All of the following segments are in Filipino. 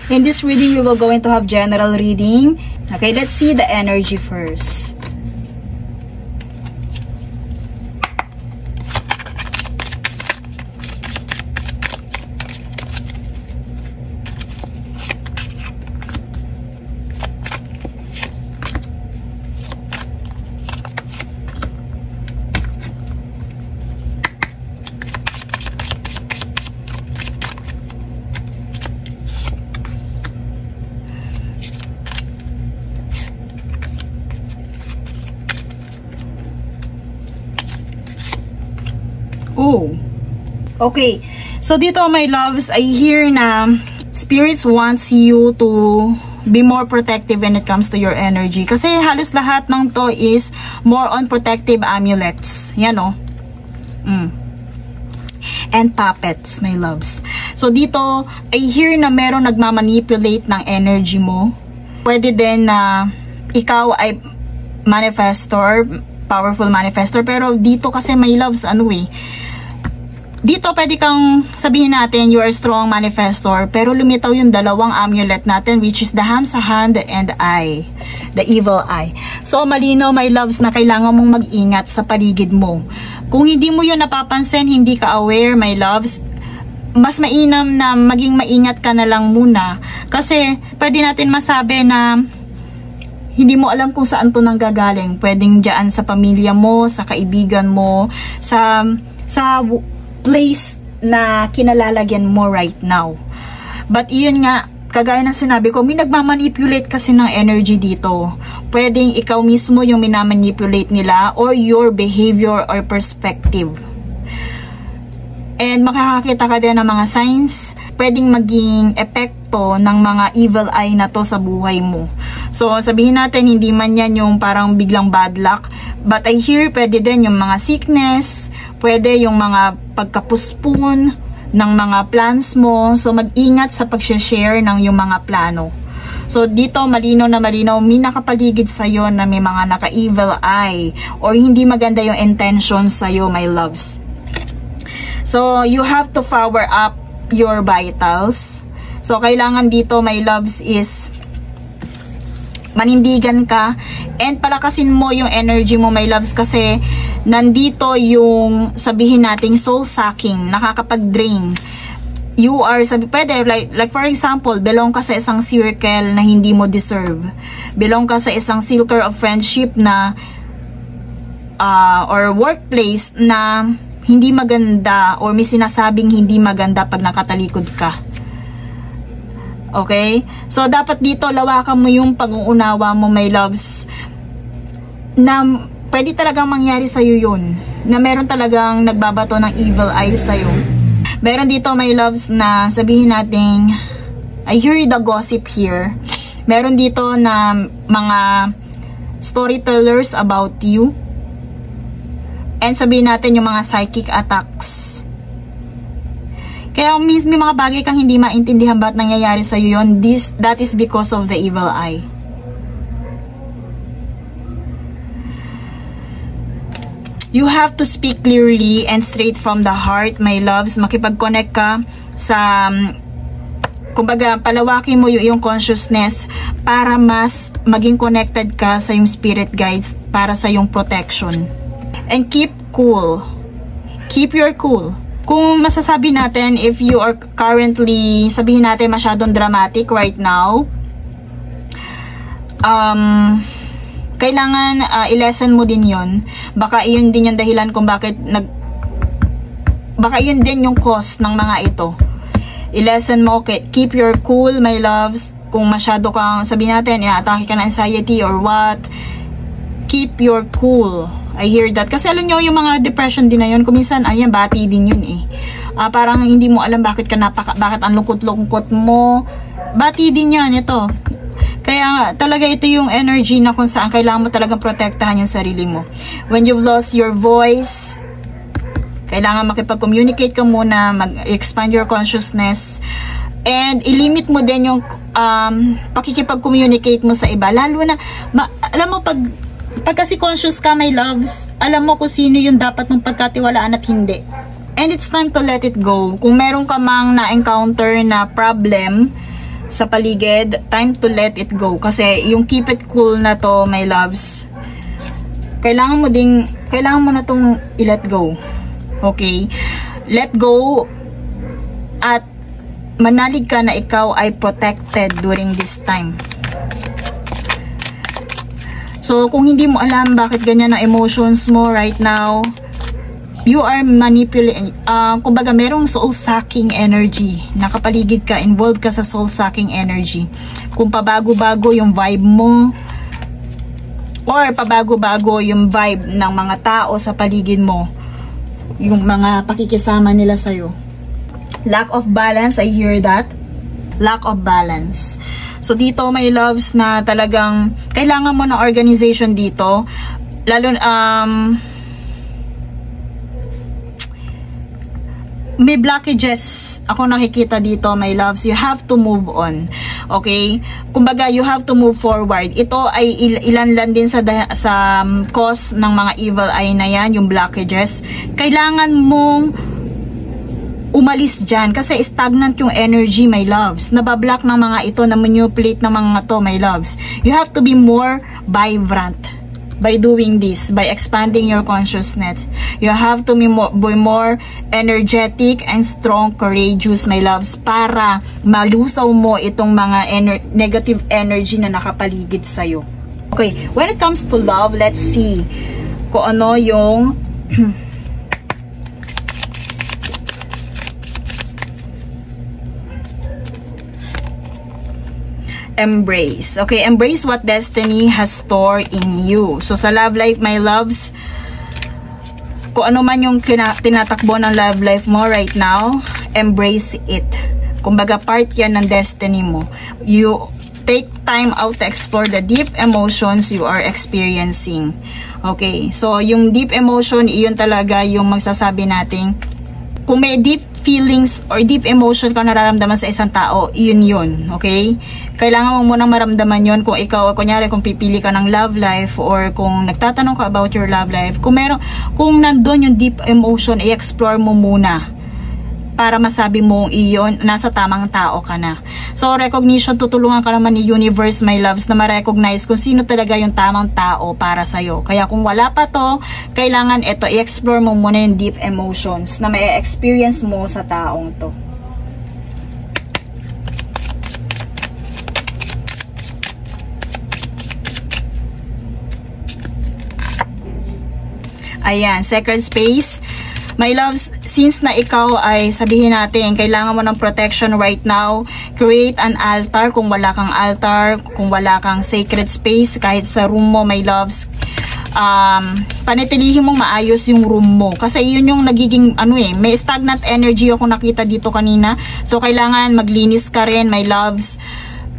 In this reading, we will going to have general reading. Okay, let's see the energy first. Oh, okay. So dito, my loves, I hear na spirits wants you to be more protective when it comes to your energy. Kasi halos lahat ng to is more on protective amulets. Yan o. And puppets, my loves. So dito, I hear na meron nagmamanipulate ng energy mo. Pwede din na ikaw ay manifestor, powerful manifestor. Pero dito kasi, my loves, ano eh, dito pwede kang sabihin natin you are strong manifestor, pero lumitaw yung dalawang amulet natin, which is the Hamsa hand and eye, the evil eye. So malinaw, my loves, na kailangan mong mag-ingat sa paligid mo. Kung hindi mo yun napapansin, hindi ka aware, my loves, mas mainam na maging maingat ka na lang muna. Kasi pwede natin masabi na hindi mo alam kung saan to nanggagaling. Pwedeng dyan sa pamilya mo, sa kaibigan mo, sa place na kinalalagyan mo right now. But iyon nga, kagaya ng sinabi ko, may nagmamanipulate kasi ng energy dito. Pwedeng ikaw mismo yung minamanipulate nila or your behavior or perspective. And makakakita ka din ng mga signs, pwedeng maging epekto ng mga evil eye na to sa buhay mo. So, sabihin natin, hindi man yan yung parang biglang bad luck, but I hear pwede din yung mga sickness, pwede yung mga pagkapuspon ng mga plans mo. So, mag-ingat sa pag-share ng yung mga plano. So, dito, malinaw na malinaw, may nakapaligid sa'yo na may mga naka-evil eye or hindi maganda yung intentions sa'yo, my loves. So, you have to power up your vitals. So, kailangan dito, my loves, is manindigan ka and palakasin mo yung energy mo, my loves, kasi nandito yung sabihin nating soul sucking, nakakapag-drain. You are, pwede, like for example, belong ka sa isang circle na hindi mo deserve. Belong ka sa isang circle of friendship na or workplace na hindi maganda or may sinasabing hindi maganda pag nakatalikod ka. Okay? So, dapat dito, lawakan mo yung pag-uunawa mo, my loves, na pwede talagang mangyari sa'yo yun. Na meron talagang nagbabato ng evil eye sa'yo. Meron dito, my loves, na sabihin natin, I hear the gossip here. Meron dito na mga storytellers about you. And sabihin natin yung mga psychic attacks. Kaya may mga bagay kang hindi maintindihan ba't nangyayari sa iyo yun. That is because of the evil eye. You have to speak clearly and straight from the heart, my loves. Makipag-connect ka sa, kumbaga, palawakin mo yung consciousness para mas maging connected ka sa yung spirit guides para sa yung protection. And keep cool. Keep your cool. Kung masasabi natin, if you are currently, sabihin natin, masyadong dramatic right now, kailangan i-lesson mo din yon. Baka iyon din yung dahilan kung bakit baka iyon din yung cause ng mga ito. I-lesson mo, keep your cool, my loves. Kung masyado kang, sabihin natin, inaatake ka ng anxiety or what, keep your cool. I hear that. Kasi alam nyo, yung mga depression din na yun, kuminsan, ayan, bati din yun eh. Parang hindi mo alam bakit ang lungkot-lungkot mo. Bati din yan, ito. Kaya talaga ito yung energy na kung saan kailangan mo talagang protektahan yung sarili mo. When you've lost your voice, kailangan makipag-communicate ka muna, mag-expand your consciousness, and ilimit mo din yung pakikipag-communicate mo sa iba. Lalo na, alam mo, pag kasi conscious ka, my loves, alam mo kung sino yung dapat mong pagkatiwalaan at hindi. And it's time to let it go. Kung meron ka mang na-encounter na problem sa paligid, time to let it go. Kasi yung keep it cool na to, my loves, kailangan mo na tong i-let go. Okay? Let go at manalig ka na ikaw ay protected during this time. So, kung hindi mo alam bakit ganyan ang emotions mo right now, you are manipulating, kumbaga merong soul-sucking energy. Nakapaligid ka, involved ka sa soul-sucking energy. Kung pabago-bago yung vibe mo, or pabago-bago yung vibe ng mga tao sa paligid mo, yung mga pakikisama nila sa'yo. Lack of balance, I hear that. Lack of balance. So, dito, my loves, na talagang kailangan mo ng organization dito. Lalo, may blockages ako nakikita dito, my loves. You have to move on. Okay? Kumbaga, you have to move forward. Ito ay ilan din sa cause ng mga evil eye na yan, yung blockages. Kailangan mong umalis dyan kasi stagnant yung energy, my loves. Nabablock ng mga ito, na manipulate ng mga to, my loves. You have to be more vibrant by doing this, by expanding your consciousness. You have to be more energetic and strong, courageous, my loves, para malusaw mo itong mga negative energy na nakapaligid sa'yo. Okay, when it comes to love, let's see kung ano yung embrace. Okay, embrace what destiny has stored in you. So, sa love life, my loves, kung ano man yung tinatakbo ng love life mo right now, embrace it. Kumbaga, part yan ng destiny mo. You take time out to explore the deep emotions you are experiencing. Okay, so yung deep emotion, iyon talaga yung magsasabi natin. Kung may deep feelings or deep emotion ka nararamdaman sa isang tao, yun. Okay? Kailangan mo munang maramdaman yun kung ikaw, kunyari, kung pipili ka ng love life or kung nagtatanong ka about your love life. Kung nandun yung deep emotion, i-explore mo muna para masabi mong iyon, nasa tamang tao ka na. So, recognition, tutulungan ka naman ni universe, my loves, na ma-recognize kung sino talaga yung tamang tao para sa'yo. Kaya kung wala pa to, kailangan ito, i-explore mo muna yung deep emotions na may experience mo sa taong to. Ayan, sacred space. My loves, since na ikaw ay sabihin natin, kailangan mo ng protection right now, create an altar kung wala kang altar, kung wala kang sacred space, kahit sa room mo, my loves, panitilihin mong maayos yung room mo. Kasi yun yung nagiging, may stagnant energy ako nakita dito kanina. So, kailangan maglinis ka rin, my loves.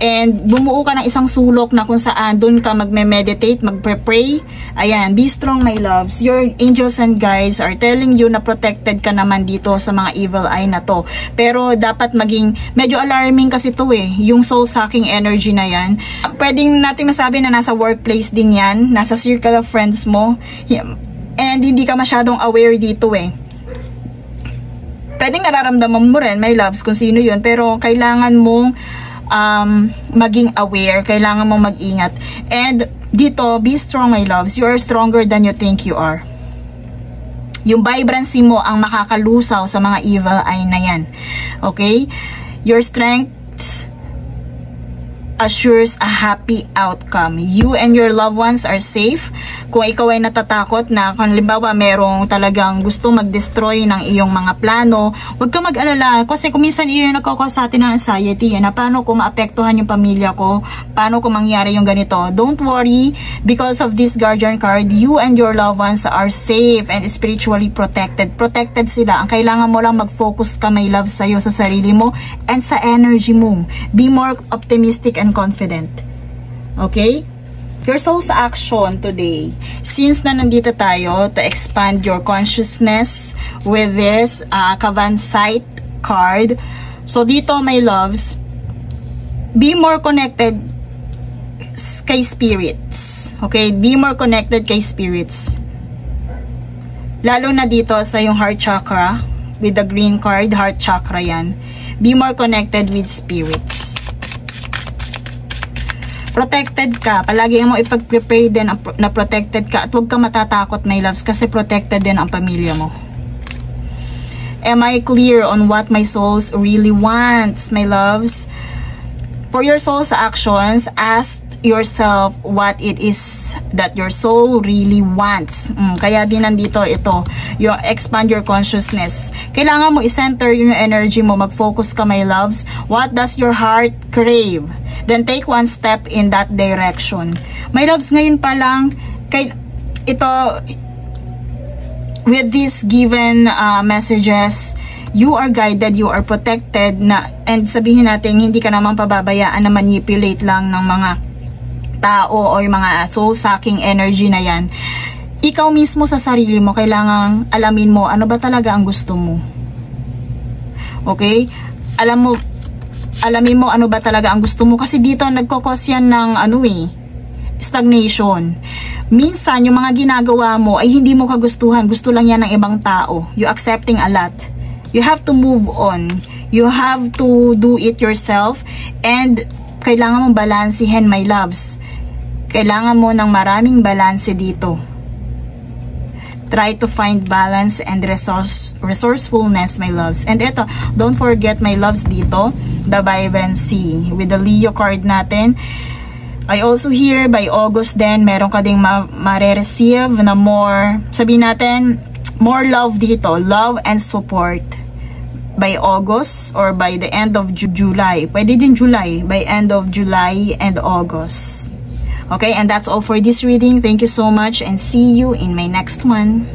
And bumuo ka ng isang sulok na kung saan doon ka magme-meditate, magpe-pray. Ayan, be strong, my loves. Your angels and guides are telling you na protected ka naman dito sa mga evil eye na to. Pero dapat maging, medyo alarming kasi to yung soul-sucking energy na yan. Pwedeng natin masabi na nasa workplace din yan, nasa circle of friends mo. And hindi ka masyadong aware dito Pwedeng nararamdaman mo rin, my loves, kung sino yun. Pero kailangan mong maging aware, kailangan mong mag-ingat. And dito, be strong, my loves. You are stronger than you think you are. Yung vibrancy mo ang makakalusaw sa mga evil eye na yan. Okay? Your strength assures a happy outcome. You and your loved ones are safe. Kung ikaw ay natatakot na, kung halimbawa merong talagang gusto mag-destroy ng iyong mga plano, huwag ka mag-alala. Kasi kung minsan iyon nagkakos sa atin ng anxiety, na paano kung maapektuhan yung pamilya ko, paano kung mangyari yung ganito. Don't worry, because of this guardian card, you and your loved ones are safe and spiritually protected. Protected sila. Ang kailangan mo lang mag-focus ka, my love, sa'yo, sa sarili mo, and sa energy mo. Be more optimistic and confident. Okay? Your soul's action today. Since na nandito tayo to expand your consciousness with this Kavansite card. So dito, my loves, be more connected kay spirits. Okay? Be more connected kay spirits. Lalo na dito sa yung heart chakra, with the green card, heart chakra yan. Be more connected with spirits. protected ka. Palagi mo ipag-pray din na protected ka, at huwag ka matatakot, my loves, kasi protected din ang pamilya mo. Am I clear on what my souls really wants, my loves? For your soul's actions, ask yourself what it is that your soul really wants. Kaya din nandito ito, you expand your consciousness. Kailangan mo i-center yung energy mo, mag-focus ka, my loves. What does your heart crave? Then take one step in that direction. My loves, ngayon pa lang, with these given messages, you are guided, you are protected, and sabihin natin, hindi ka naman pababayaan na manipulate lang ng mga tao o yung mga soul-sucking energy na yan. Ikaw mismo sa sarili mo, kailangang alamin mo ano ba talaga ang gusto mo. Okay? Alamin mo ano ba talaga ang gusto mo, kasi dito nagkokos yan ng stagnation. Minsan, yung mga ginagawa mo ay hindi mo kagustuhan. Gusto lang yan ng ibang tao. You accepting a lot. You have to move on. You have to do it yourself. And kailangan mong balansihin, my loves. Kailangan mo ng maraming balanse dito. Try to find balance and resourcefulness, my loves. And ito, don't forget, my loves, dito, the vibrancy. With the Leo card natin, I also hear by August then, meron ka ding ma-receive na more, sabihin natin, more love dito, love and support by August or by the end of July. Pwede din July, by end of July and August. Okay, and that's all for this reading. Thank you so much and see you in my next one.